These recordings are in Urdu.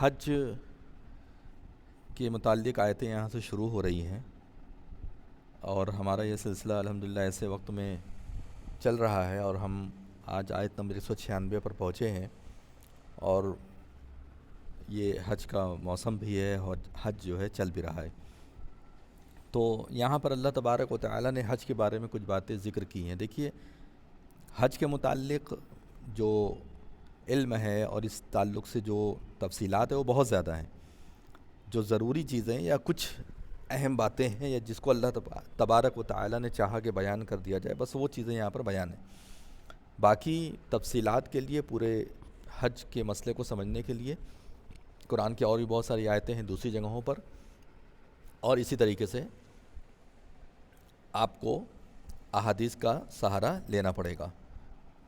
حج کے متعلق آیتیں یہاں سے شروع ہو رہی ہیں، اور ہمارا یہ سلسلہ الحمدللہ ایسے وقت میں چل رہا ہے، اور ہم آج آیت نمبر 196 پر پہنچے ہیں، اور یہ حج کا موسم بھی ہے اور حج جو ہے چل بھی رہا ہے۔ تو یہاں پر اللہ تبارک و تعالی نے حج کے بارے میں کچھ باتیں ذکر کی ہیں۔ دیکھیے، حج کے متعلق جو علم ہے اور اس تعلق سے جو تفصیلات ہیں وہ بہت زیادہ ہیں۔ جو ضروری چیزیں یا کچھ اہم باتیں ہیں یا جس کو اللہ تبارک و تعالی نے چاہا کہ بیان کر دیا جائے، بس وہ چیزیں یہاں پر بیان ہیں۔ باقی تفصیلات کے لیے، پورے حج کے مسئلے کو سمجھنے کے لیے قرآن کی اور بھی بہت ساری آیتیں ہیں دوسری جگہوں پر، اور اسی طریقے سے آپ کو احادیث کا سہارا لینا پڑے گا،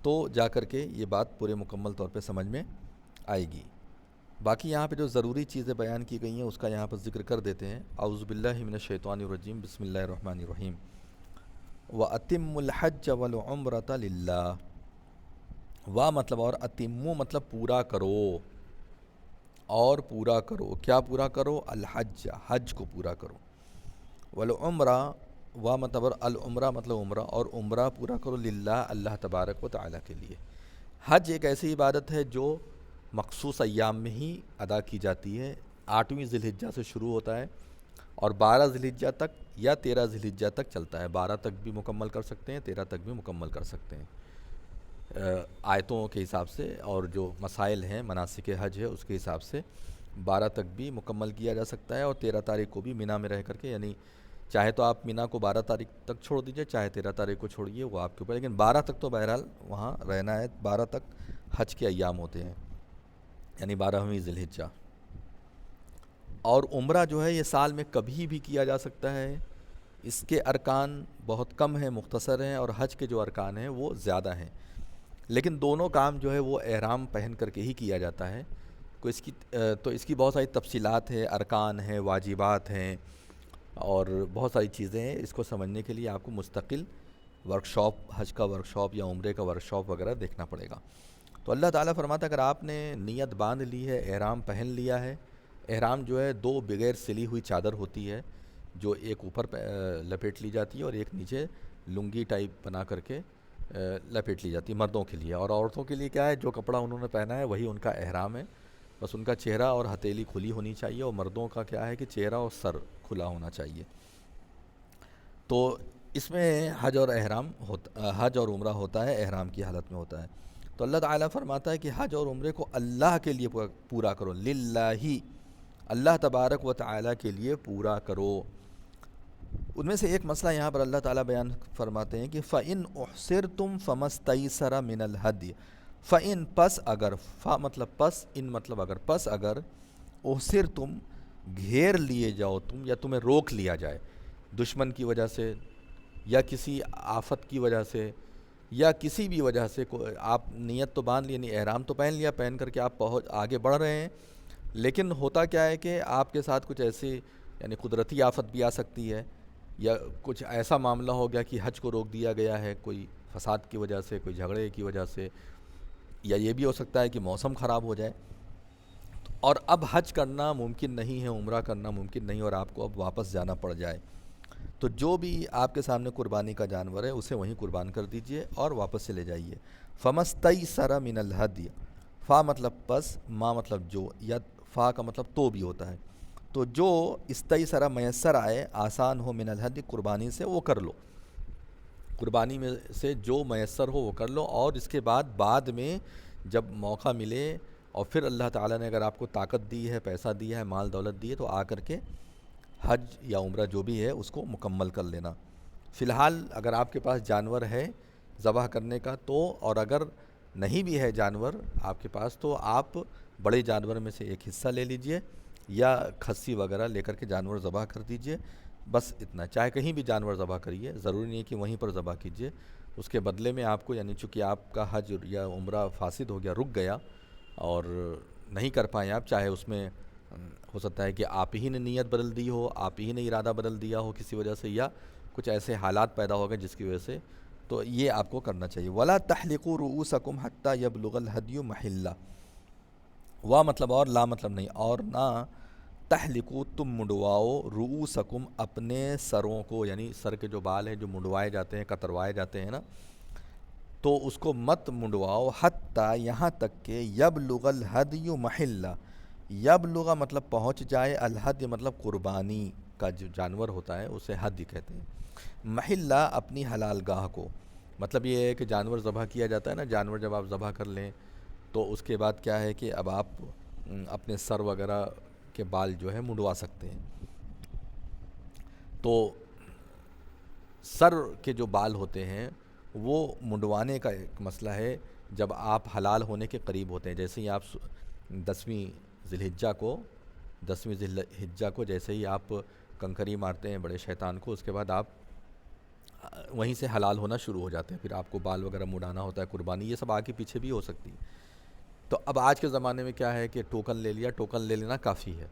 تو جا کر کے یہ بات پورے مکمل طور پہ سمجھ میں آئے گی۔ باقی یہاں پہ جو ضروری چیزیں بیان کی گئی ہیں اس کا یہاں پر ذکر کر دیتے ہیں۔ اعوذ باللہ من الشیطان الرجیم، بسم اللہ الرحمن الرحیم۔ وَأَتِمُّ الْحَجَّ وَالْعُمْرَةَ لِلَّهِ، وا مطلب اور اتمو مطلب پورا کرو، اور پورا کرو، کیا پورا کرو؟ الحج، حج کو پورا کرو۔ والعمرہ، وا مطلب اور العمرہ مطلب عمرہ، اور عمرہ پورا کرو للہ، اللہ تبارک و تعالی کے لیے۔ حج ایک ایسی عبادت ہے جو مخصوص ایام میں ہی ادا کی جاتی ہے۔ 8ویں ذی الحجہ سے شروع ہوتا ہے اور 12 ذی الحجہ تک یا 13 ذی الحجہ تک چلتا ہے۔ 12 تک بھی مکمل کر سکتے ہیں، 13 تک بھی مکمل کر سکتے ہیں آیتوں کے حساب سے، اور جو مسائل ہیں مناسک حج ہے اس کے حساب سے 12 تک بھی مکمل کیا جا سکتا ہے، اور 13 تاریخ کو بھی مینا میں رہ کر کے، یعنی چاہے تو آپ مینا کو 12 تاریخ تک چھوڑ دیجئے، چاہے 13 تاریخ کو چھوڑیے، وہ آپ کے اوپر، لیکن 12 تک تو بہرحال وہاں رہنا ہے۔ 12 تک حج کے ایام ہوتے ہیں، یعنی 12ویں ذی الحجہ۔ اور عمرہ جو ہے یہ سال میں کبھی بھی کیا جا سکتا ہے۔ اس کے ارکان بہت کم ہیں، مختصر ہیں، اور حج کے جو ارکان ہیں وہ زیادہ ہیں، لیکن دونوں کام جو ہے وہ احرام پہن کر کے ہی کیا جاتا ہے۔ تو اس کی بہت ساری تفصیلات ہیں، ارکان ہیں، واجبات ہیں، اور بہت ساری چیزیں ہیں۔ اس کو سمجھنے کے لیے آپ کو مستقل ورکشاپ، حج کا ورکشاپ یا عمرے کا ورکشاپ وغیرہ دیکھنا پڑے گا۔ تو اللہ تعالیٰ فرماتا ہے اگر آپ نے نیت باندھ لی ہے، احرام پہن لیا ہے، احرام جو ہے 2 بغیر سلی ہوئی چادر ہوتی ہے، جو ایک اوپر لپیٹ لی جاتی ہے اور ایک نیچے لنگی ٹائپ بنا کر کے لپیٹ لی جاتی ہے مردوں کے لیے۔ اور عورتوں کے لیے کیا ہے، جو کپڑا انہوں نے پہنا ہے وہی ان کا احرام ہے، بس ان کا چہرہ اور ہتھیلی کھلی ہونی چاہیے، اور مردوں کا کیا ہے کہ چہرہ اور سر کھلا ہونا چاہیے۔ تو اس میں حج اور عمرہ ہوتا ہے، احرام کی حالت میں ہوتا ہے۔ تو اللہ تعالیٰ فرماتا ہے کہ حج اور عمرے کو اللہ کے لیے پورا کرو، للہ، اللہ تبارک و تعالیٰ کے لیے پورا کرو۔ ان میں سے ایک مسئلہ یہاں پر اللہ تعالیٰ بیان فرماتے ہیں کہ فَإِنْ أُحْصِرْتُمْ فَمَا اسْتَيْسَرَ مِنَ الْهَدْيِ، فَإِنْ پس اگر، فا مطلب پس، ان مطلب اگر، پس اگر، احصرتم گھیر لیے جاؤ تم، یا تمہیں روک لیا جائے دشمن کی وجہ سے، یا کسی آفت کی وجہ سے، یا کسی بھی وجہ سے، آپ نیت تو باندھ لی، یعنی احرام تو پہن لیا، پہن کر کے آپ آگے بڑھ رہے ہیں، لیکن ہوتا کیا ہے کہ آپ کے ساتھ کچھ ایسی، یعنی قدرتی آفت بھی آ سکتی ہے، یا کچھ ایسا معاملہ ہو گیا کہ حج کو روک دیا گیا ہے کوئی فساد کی وجہ سے، کوئی جھگڑے کی وجہ سے، یا یہ بھی ہو سکتا ہے کہ موسم خراب ہو جائے، اور اب حج کرنا ممکن نہیں ہے، عمرہ کرنا ممکن نہیں، اور آپ کو اب واپس جانا پڑ جائے، تو جو بھی آپ کے سامنے قربانی کا جانور ہے اسے وہیں قربان کر دیجئے اور واپس سے لے جائیے۔ فَمَسْتَيْسَرَ مِنَ الْهَدْيِ، فا مطلب پس، ما مطلب جو، یا فا کا مطلب تو بھی ہوتا ہے، تو جو استیسرا میسر آئے، آسان ہو، من الہدی قربانی سے، وہ کر لو، قربانی میں سے جو میسر ہو وہ کر لو، اور اس کے بعد میں جب موقع ملے، اور پھر اللہ تعالیٰ نے اگر آپ کو طاقت دی ہے، پیسہ دیا ہے، مال دولت دی ہے، تو آ کر کے حج یا عمرہ جو بھی ہے اس کو مکمل کر لینا۔ فی الحال اگر آپ کے پاس جانور ہے ذبح کرنے کا تو، اور اگر نہیں بھی ہے جانور آپ کے پاس، تو آپ بڑے جانور میں سے ایک حصہ لے لیجئے، یا کھسی وغیرہ لے کر کے جانور ذبح کر دیجئے، بس اتنا۔ چاہے کہیں بھی جانور ذبح کریے، ضروری نہیں کہ وہیں پر ذبح کیجئے، اس کے بدلے میں آپ کو، یعنی چونکہ آپ کا حج یا عمرہ فاسد ہو گیا، رک گیا، اور نہیں کر پائیں آپ، چاہے اس میں ہو سکتا ہے کہ آپ ہی نے نیت بدل دی ہو، آپ ہی نے ارادہ بدل دیا ہو کسی وجہ سے، یا کچھ ایسے حالات پیدا ہو گئے جس کی وجہ سے، تو یہ آپ کو کرنا چاہیے۔ وَلَا تَحْلِقُوا رُؤُوسَكُمْ حَتَّى يَبْلُغَ الْهَدْيُ مَحِلَّهُ، وا مطلب اور، لا مطلب نہیں، اور نہ تحلقو تم منڈواؤ رؤوسکم اپنے سروں کو، یعنی سر کے جو بال ہیں جو منڈوائے جاتے ہیں، کتروائے جاتے ہیں نا، تو اس کو مت منڈواؤ حتیٰ یہاں تک کہ یبلغ الہدی محلہ، یبلغ مطلب پہنچ جائے، الہدی مطلب قربانی کا جو جانور ہوتا ہے اسے حدی کہتے ہیں، محلہ اپنی حلال گاہ کو، مطلب یہ ہے کہ جانور ذبح کیا جاتا ہے نا، جانور جب آپ ذبح کر لیں تو اس کے بعد کیا ہے کہ اب آپ اپنے سر وغیرہ کے بال جو ہے منڈوا سکتے ہیں۔ تو سر کے جو بال ہوتے ہیں وہ منڈوانے کا ایک مسئلہ ہے جب آپ حلال ہونے کے قریب ہوتے ہیں، جیسے ہی آپ 10ویں ذی الحجہ کو جیسے ہی آپ کنکری مارتے ہیں بڑے شیطان کو، اس کے بعد آپ وہیں سے حلال ہونا شروع ہو جاتے ہیں، پھر آپ کو بال وغیرہ مڈانا ہوتا ہے، قربانی یہ سب آگے پیچھے بھی ہو سکتی ہے۔ تو اب آج کے زمانے میں کیا ہے کہ ٹوکن لے لیا، ٹوکن لے لینا کافی ہے۔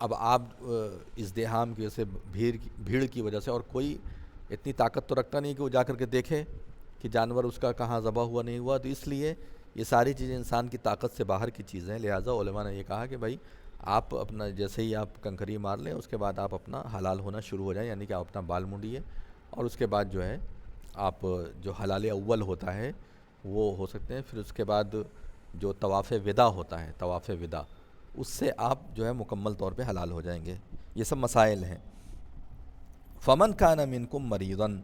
اب آپ ازدحام کی وجہ سے، بھیڑ کی وجہ سے، اور کوئی اتنی طاقت تو رکھتا نہیں کہ وہ جا کر کے دیکھے کہ جانور اس کا کہاں ذبح ہوا نہیں ہوا، تو اس لیے یہ ساری چیزیں انسان کی طاقت سے باہر کی چیزیں ہیں، لہٰذا علماء نے یہ کہا کہ بھائی آپ اپنا جیسے ہی آپ کنکری مار لیں اس کے بعد آپ اپنا حلال ہونا شروع ہو جائیں، یعنی کہ آپ اپنا بال منڈیے، اور اس کے بعد جو ہے آپ جو حلال اول ہوتا ہے وہ ہو سکتے ہیں۔ پھر اس کے بعد جو طواف وداع ہوتا ہے، طواف وداع، اس سے آپ جو ہے مکمل طور پہ حلال ہو جائیں گے۔ یہ سب مسائل ہیں۔ فمن کان منکم مریضاً،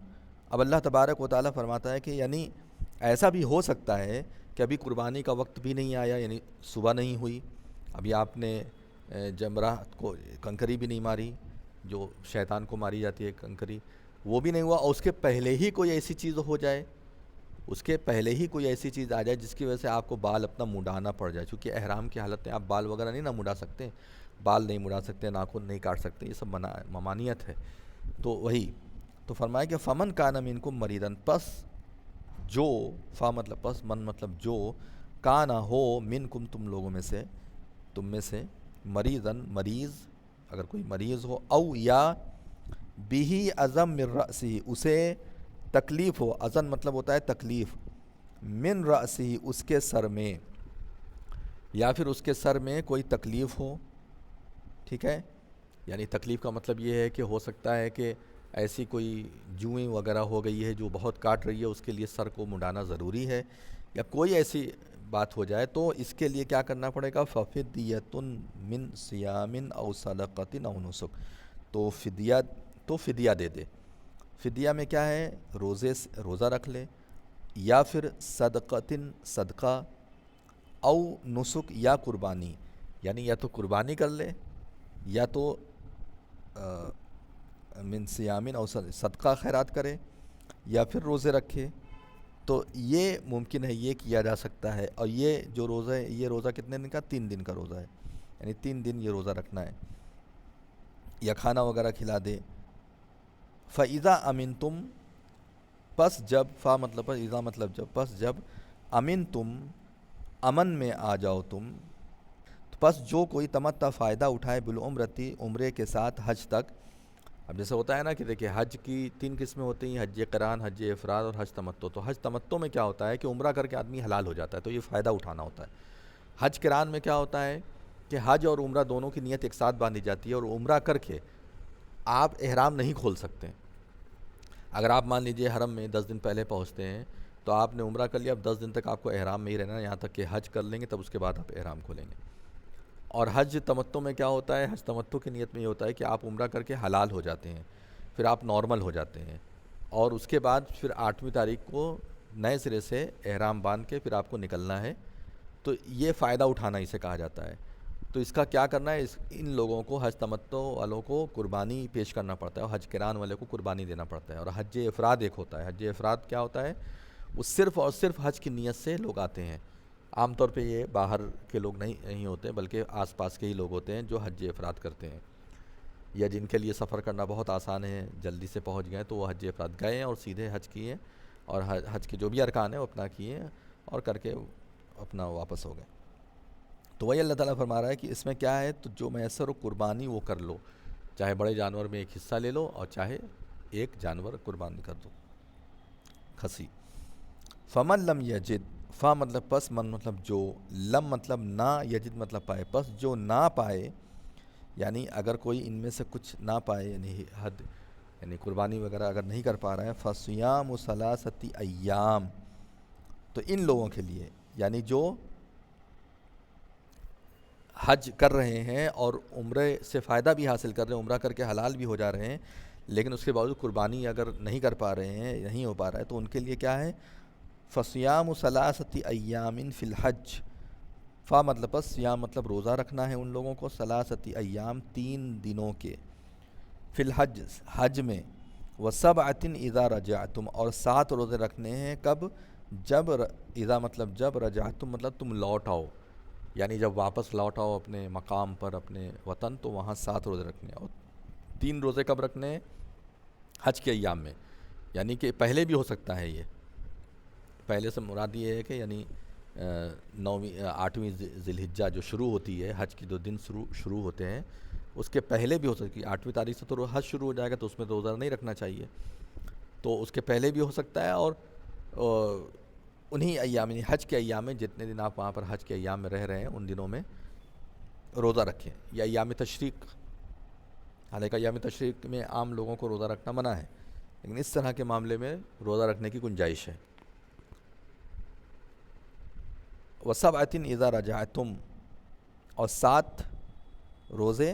اب اللہ تبارک و تعالیٰ فرماتا ہے کہ یعنی ایسا بھی ہو سکتا ہے کہ ابھی قربانی کا وقت بھی نہیں آیا، یعنی صبح نہیں ہوئی، ابھی آپ نے جمرات کو کنکری بھی نہیں ماری، جو شیطان کو ماری جاتی ہے کنکری، وہ بھی نہیں ہوا، اور اس کے پہلے ہی کوئی ایسی چیز ہو جائے، اس کے پہلے ہی کوئی ایسی چیز آ جائے جس کی وجہ سے آپ کو بال اپنا منڈانا پڑ جائے، چونکہ احرام کی حالت میں آپ بال وغیرہ نہیں نہ منڈا سکتے، بال نہیں منڈا سکتے، ناخن نہیں کاٹ سکتے، یہ سب ممانعت ہے۔ تو وہی تو فرمایا کہ فمن کان منکم مریضاً، پس جو، فا مطلب پس، من مطلب جو، کانا ہو منکم تم لوگوں میں سے، تم میں سے، مریضاً مریض، اگر کوئی مریض ہو، او یا بھی ازم من رأسی، اسے تکلیف ہو، ازن مطلب ہوتا ہے تکلیف، من رأسی اس کے سر میں، یا پھر اس کے سر میں کوئی تکلیف ہو، ٹھیک ہے، یعنی تکلیف کا مطلب یہ ہے کہ ہو سکتا ہے کہ ایسی کوئی جوئیں وغیرہ ہو گئی ہے جو بہت کاٹ رہی ہے، اس کے لیے سر کو منڈانا ضروری ہے، یا کوئی ایسی بات ہو جائے تو اس کے لیے کیا کرنا پڑے گا، ففدیۃ من صیام او صدقۃ او نسک، تو فدیہ دے دے۔ فدیہ میں کیا ہے، روزہ رکھ لے، یا پھر صدقہ، او نسک یا قربانی، یعنی یا تو قربانی کر لے، یا تو من سیامن اور صدقہ خیرات کرے، یا پھر روزے رکھے، تو یہ ممکن ہے، یہ کیا جا سکتا ہے۔ اور یہ جو روزہ ہے، یہ روزہ کتنے دن کا، 3 دن کا روزہ ہے، یعنی 3 دن یہ روزہ رکھنا ہے، یا کھانا وغیرہ کھلا دے۔ فَإِذَا أَمِنْتُمْ، پس جب، فا مطلب اذا مطلب جب، پس جب، امن تم، امن میں آ جاؤ تم، پس جو کوئی تمتع فائدہ اٹھائے بالعمرتی، عمرے کے ساتھ حج تک۔ اب جیسے ہوتا ہے نا کہ دیکھیں حج کی 3 قسمیں ہوتی ہیں، حج قران، حج افراد اور حج تمتع۔ تو حج تمتع میں کیا ہوتا ہے کہ عمرہ کر کے آدمی حلال ہو جاتا ہے، تو یہ فائدہ اٹھانا ہوتا ہے۔ حج قران میں کیا ہوتا ہے کہ حج اور عمرہ دونوں کی نیت ایک ساتھ باندھی جاتی ہے، اور عمرہ کر کے آپ احرام نہیں کھول سکتے۔ اگر آپ مان لیجئے حرم میں 10 دن پہلے پہنچتے ہیں تو آپ نے عمرہ کر لیا، اب 10 دن تک آپ کو احرام میں ہی رہنا ہے، یہاں تک کہ حج کر لیں گے تب اس کے بعد آپ احرام کھولیں گے۔ اور حج تمتع میں کیا ہوتا ہے، حج تمتع کی نیت میں یہ ہوتا ہے کہ آپ عمرہ کر کے حلال ہو جاتے ہیں، پھر آپ نارمل ہو جاتے ہیں، اور اس کے بعد پھر 8ویں تاریخ کو نئے سرے سے احرام باندھ کے پھر آپ کو نکلنا ہے۔ تو یہ فائدہ اٹھانا اسے کہا جاتا ہے۔ تو اس کا کیا کرنا ہے، ان لوگوں کو، حج تمتع والوں کو قربانی پیش کرنا پڑتا ہے، اور حج قران والے کو قربانی دینا پڑتا ہے۔ اور حج افراد ایک ہوتا ہے، حج افراد کیا ہوتا ہے، وہ صرف اور صرف حج کی نیت سے لوگ آتے ہیں۔ عام طور پہ یہ باہر کے لوگ نہیں ہوتے، بلکہ آس پاس کے ہی لوگ ہوتے ہیں جو حج افراد کرتے ہیں، یا جن کے لیے سفر کرنا بہت آسان ہے، جلدی سے پہنچ گئے تو وہ حج افراد گئے ہیں اور سیدھے حج کیے، اور حج کے جو بھی ارکان ہیں وہ اپنا کیے اور کر کے اپنا واپس ہو گئے۔ تو وہی اللہ تعالیٰ فرما رہا ہے کہ اس میں کیا ہے، تو جو میسر و قربانی وہ کر لو، چاہے بڑے جانور میں ایک حصہ لے لو، اور چاہے ایک جانور قربانی کر دو، کھسی۔ فمن لم یجد، فا مطلب پس، من مطلب جو، لم مطلب نہ، یجد مطلب پائے، پس جو نہ پائے، یعنی اگر کوئی ان میں سے کچھ نہ پائے، یعنی حد، یعنی قربانی وغیرہ اگر نہیں کر پا رہا ہے، فصیام ثلاثتی ایام، تو ان لوگوں کے لیے، یعنی جو حج کر رہے ہیں اور عمرے سے فائدہ بھی حاصل کر رہے ہیں، عمرہ کر کے حلال بھی ہو جا رہے ہیں، لیکن اس کے باوجود قربانی اگر نہیں کر پا رہے ہیں، نہیں ہو پا رہا ہے، تو ان کے لیے کیا ہے؟ فصیام ثلاثتی ایام فی الحج، فا مطلب بس، سیام مطلب روزہ رکھنا ہے ان لوگوں کو، ثلاثتی ایام 3 دنوں کے، فی الحج حج میں، وسبعۃ اذا رجعتم، اور 7 روزے رکھنے ہیں کب؟ جب اذا مطلب جب، رجعتم مطلب تم لوٹ آؤ، یعنی جب واپس لوٹ آؤ اپنے مقام پر، اپنے وطن، تو وہاں 7 روزے رکھنے ہیں، اور 3 روزے کب رکھنے ہیں؟ حج کے ایام میں، یعنی کہ پہلے بھی ہو سکتا ہے یہ، پہلے سے مراد یہ ہے کہ یعنی 8ویں ذی الحجہ جو شروع ہوتی ہے، حج کی جو دن شروع ہوتے ہیں، اس کے پہلے بھی ہو سکتی ہے، 8ویں تاریخ سے تو حج شروع ہو جائے گا، تو اس میں روزہ نہیں رکھنا چاہیے، تو اس کے پہلے بھی ہو سکتا ہے، اور انہی ایام، یعنی حج کے ایام میں، جتنے دن آپ وہاں پر حج کے ایام میں رہ رہے ہیں، ان دنوں میں روزہ رکھیں، یا ایام تشریق، حالانکہ ایام تشریق میں عام لوگوں کو روزہ رکھنا منع ہے، لیکن اس طرح کے معاملے میں روزہ رکھنے کی گنجائش ہے۔ وسبعۃ اذا رجعتم، اور 7 روزے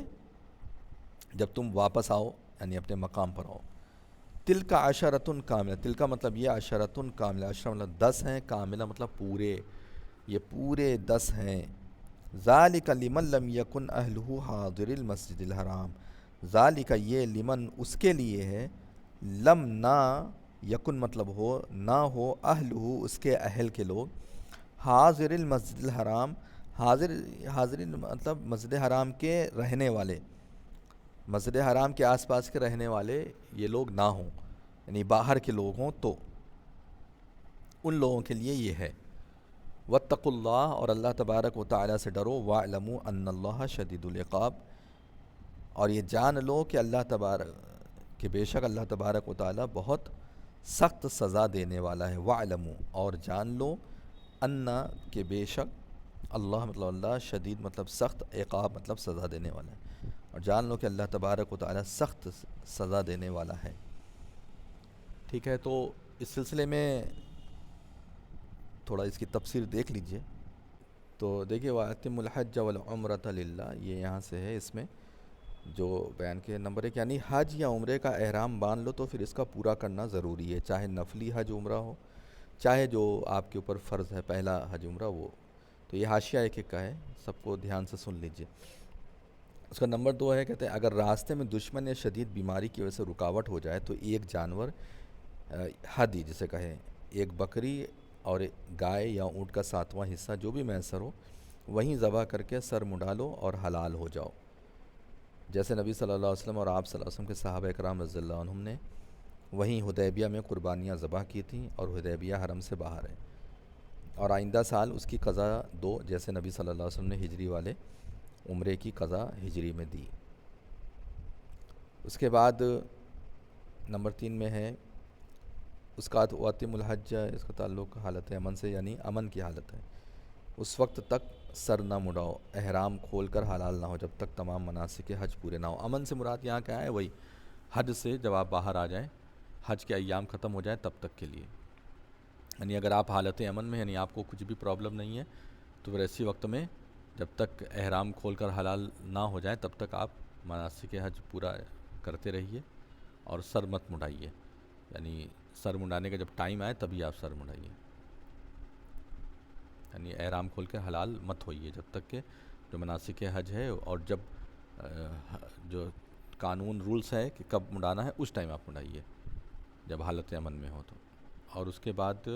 جب تم واپس آؤ، یعنی اپنے مقام پر آؤ۔ تلک عشرۃ کاملہ، تلک مطلب یہ، عشرۃ کاملہ، عشرہ مطلب 10 ہیں، کاملہ مطلب پورے، یہ پورے 10 ہیں۔ ذالک لمن لم یکن اہلہ حاضر المسجد الحرام، ذالک یہ، لمن اس کے لیے ہے، لم نہ، یکن مطلب ہو، نہ ہو، اہلہ اس کے اہل کے لوگ، حاضر المسجد الحرام، حاضر مطلب مسجد حرام کے رہنے والے، مسجد حرام کے آس پاس کے رہنے والے یہ لوگ نہ ہوں، یعنی باہر کے لوگ ہوں، تو ان لوگوں کے لیے یہ ہے۔ واتقوا اللہ، اور اللہ تبارک و تعالیٰ سے ڈرو، واعلموا ان اللہ شدید العقاب، اور یہ جان لو کہ اللہ تبارک، کہ بے شک اللہ تبارک و تعالیٰ بہت سخت سزا دینے والا ہے۔ واعلموا، اور جان لو، ان کہ بے شک، اللہ مطلب اللہ، شدید مطلب سخت، عقاب مطلب سزا دینے والا ہے، اور جان لو کہ اللہ تبارک و تعالیٰ سخت سزا دینے والا ہے۔ ٹھیک ہے، تو اس سلسلے میں تھوڑا اس کی تفسیر دیکھ لیجئے۔ تو دیکھیے، وَأَتِمُّ الْحَجَّ وَالْعُمْرَةَ لِلَّهِ، یہ یہاں سے ہے، اس میں جو بیان کے نمبر 1، یعنی حج یا عمرے کا احرام باندھ لو تو پھر اس کا پورا کرنا ضروری ہے، چاہے نفلی حج عمرہ ہو، چاہے جو آپ کے اوپر فرض ہے پہلا حج عمرہ وہ۔ تو یہ حاشیہ ایک ایک کا ہے، سب کو دھیان سے سن لیجئے۔ اس کا نمبر 2 ہے، کہتے ہیں اگر راستے میں دشمن یا شدید بیماری کی وجہ سے رکاوٹ ہو جائے تو ایک جانور، ہدی جسے کہیں، ایک بکری اور گائے یا اونٹ کا 7واں حصہ جو بھی میسر ہو، وہیں ذبح کر کے سر منڈا لو اور حلال ہو جاؤ، جیسے نبی صلی اللہ علیہ وسلم اور آپ صلی اللہ علیہ وسلم کے صحابہ کرام رضی اللہ عنہم نے وہیں حدیبیہ میں قربانیاں ذبح کی تھیں، اور حدیبیہ حرم سے باہر ہے، اور آئندہ سال اس کی قضا دو، جیسے نبی صلی اللہ علیہ وسلم نے ہجری والے عمرے کی قضا ہجری میں دی۔ اس کے بعد نمبر 3 میں ہے، اس کا واتم الحج، اس کا تعلق حالت امن سے، یعنی امن کی حالت ہے، اس وقت تک سر نہ مڑاؤ، احرام کھول کر حلال نہ ہو جب تک تمام مناسک حج پورے نہ ہو۔ امن سے مراد یہاں کیا ہے؟ وہی حج سے جب آپ باہر آ جائیں، حج کے ایام ختم ہو جائیں تب تک کے لیے، یعنی اگر آپ حالت امن میں، یعنی آپ کو کچھ بھی پرابلم نہیں ہے، تو پھر ایسی وقت میں جب تک احرام کھول کر حلال نہ ہو جائیں تب تک آپ مناسک حج پورا کرتے رہیے، اور سر مت مڑائیے، یعنی سر منڈانے کا جب ٹائم آئے تبھی آپ سر منڈائیے، یعنی احرام کھول کے حلال مت ہوئیے جب تک کہ جو مناسک حج ہے، اور جب جو قانون رولز ہے کہ کب منڈانا ہے اس ٹائم آپ منڈائیے جب حالت امن میں ہو تو۔ اور اس کے بعد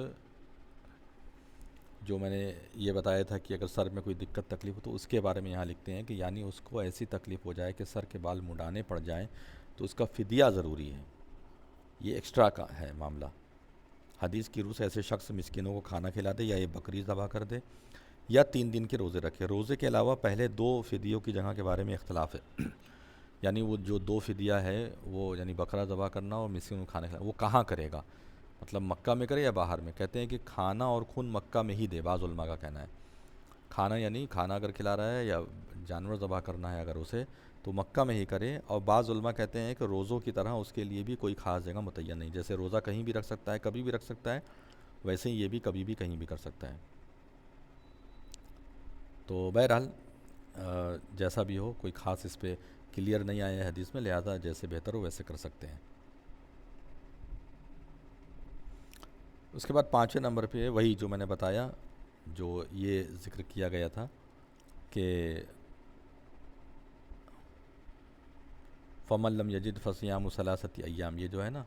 جو میں نے یہ بتایا تھا کہ اگر سر میں کوئی دقت تکلیف ہو تو اس کے بارے میں یہاں لکھتے ہیں کہ یعنی اس کو ایسی تکلیف ہو جائے کہ سر کے بال منڈانے پڑ جائیں تو اس کا فدیہ ضروری ہے، یہ ایکسٹرا کا ہے معاملہ۔ حدیث کی روح سے ایسے شخص مسکینوں کو کھانا کھلا دے، یا یہ بکری ذبح کر دے، یا 3 دن کے روزے رکھے۔ روزے کے علاوہ پہلے 2 فدیوں کی جگہ کے بارے میں اختلاف ہے، یعنی وہ جو 2 فدیہ ہے وہ، یعنی بکرا ذبح کرنا اور مسکینوں کو کھانا کھلانا، وہ کہاں کرے گا؟ مطلب مکہ میں کرے یا باہر میں. کہتے ہیں کہ کھانا اور خون مکہ میں ہی دے, بعض علماء کا کہنا ہے. کھانا یعنی کھانا اگر کھلا رہا ہے یا جانور ذبح کرنا ہے اگر اسے, تو مکہ میں ہی کرے. اور بعض علماء کہتے ہیں کہ روزوں کی طرح اس کے لیے بھی کوئی خاص جگہ متعین نہیں, جیسے روزہ کہیں بھی رکھ سکتا ہے, کبھی بھی رکھ سکتا ہے, ویسے ہی یہ بھی کبھی بھی کہیں بھی کر سکتا ہے. تو بہرحال جیسا بھی ہو, کوئی خاص اس پہ کلیئر نہیں آیا ہے حدیث میں, لہذا جیسے بہتر ہو ویسے کر سکتے ہیں. اس کے بعد 5ویں نمبر پہ وہی جو میں نے بتایا, جو یہ ذکر کیا گیا تھا کہ فمن لم یجد فصیام ثلاثۃ ایام, یہ جو ہے نا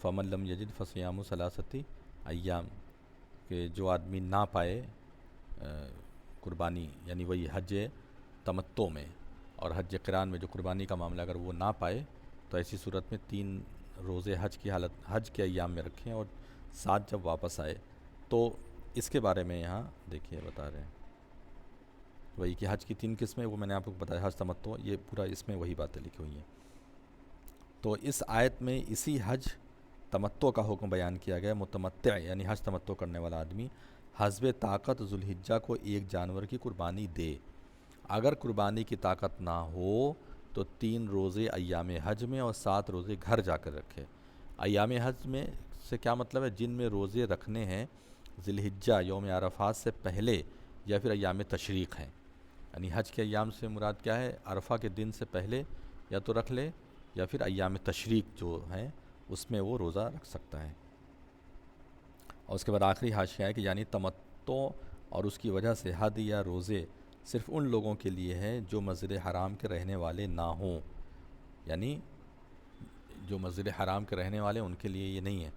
فمن لم یجد فصیام ثلاثۃ ایام, کہ جو آدمی نہ پائے قربانی, یعنی وہی حج تمتع میں اور حج قران میں جو قربانی کا معاملہ اگر وہ نہ پائے, تو ایسی صورت میں 3 روزے حج کے ایام میں رکھیں, اور 7 جب واپس آئے. تو اس کے بارے میں یہاں دیکھیے بتا رہے ہیں, وہی کہ حج کی 3 قسمیں وہ میں نے آپ کو بتایا, حج تمتع, یہ پورا اس میں وہی باتیں لکھی ہوئی ہیں. تو اس آیت میں اسی حج تمتع کا حکم بیان کیا گیا. متمتع یعنی حج تمتع کرنے والا آدمی حسب طاقت ذوالحجہ کو ایک جانور کی قربانی دے. اگر قربانی کی طاقت نہ ہو تو 3 روزے ایام حج میں اور 7 روزے گھر جا کر رکھے. ایام حج میں سے کیا مطلب ہے؟ جن میں روزے رکھنے ہیں ذی الحجہ یوم عرفات سے پہلے یا پھر ایام تشریق ہیں. یعنی حج کے ایام سے مراد کیا ہے؟ عرفہ کے دن سے پہلے یا تو رکھ لے, یا پھر ایام تشریق جو ہیں اس میں وہ روزہ رکھ سکتا ہے. اور اس کے بعد آخری حاشیہ ہے کہ یعنی تمتع اور اس کی وجہ سے حد یا روزے صرف ان لوگوں کے لیے ہے جو مسجد حرام کے رہنے والے نہ ہوں. یعنی جو مسجد حرام کے رہنے والے ان کے لیے یہ نہیں ہے.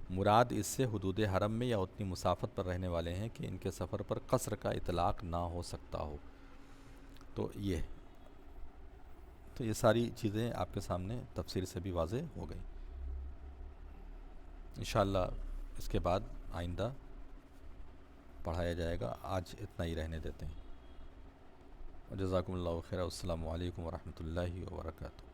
مراد اس سے حدود حرم میں یا اتنی مسافت پر رہنے والے ہیں کہ ان کے سفر پر قصر کا اطلاق نہ ہو سکتا ہو. تو یہ ساری چیزیں آپ کے سامنے تفسیر سے بھی واضح ہو گئی. انشاءاللہ اس کے بعد آئندہ پڑھایا جائے گا. آج اتنا ہی رہنے دیتے ہیں. جزاکم اللہ خیر. السلام علیکم ورحمۃ اللہ وبرکاتہ.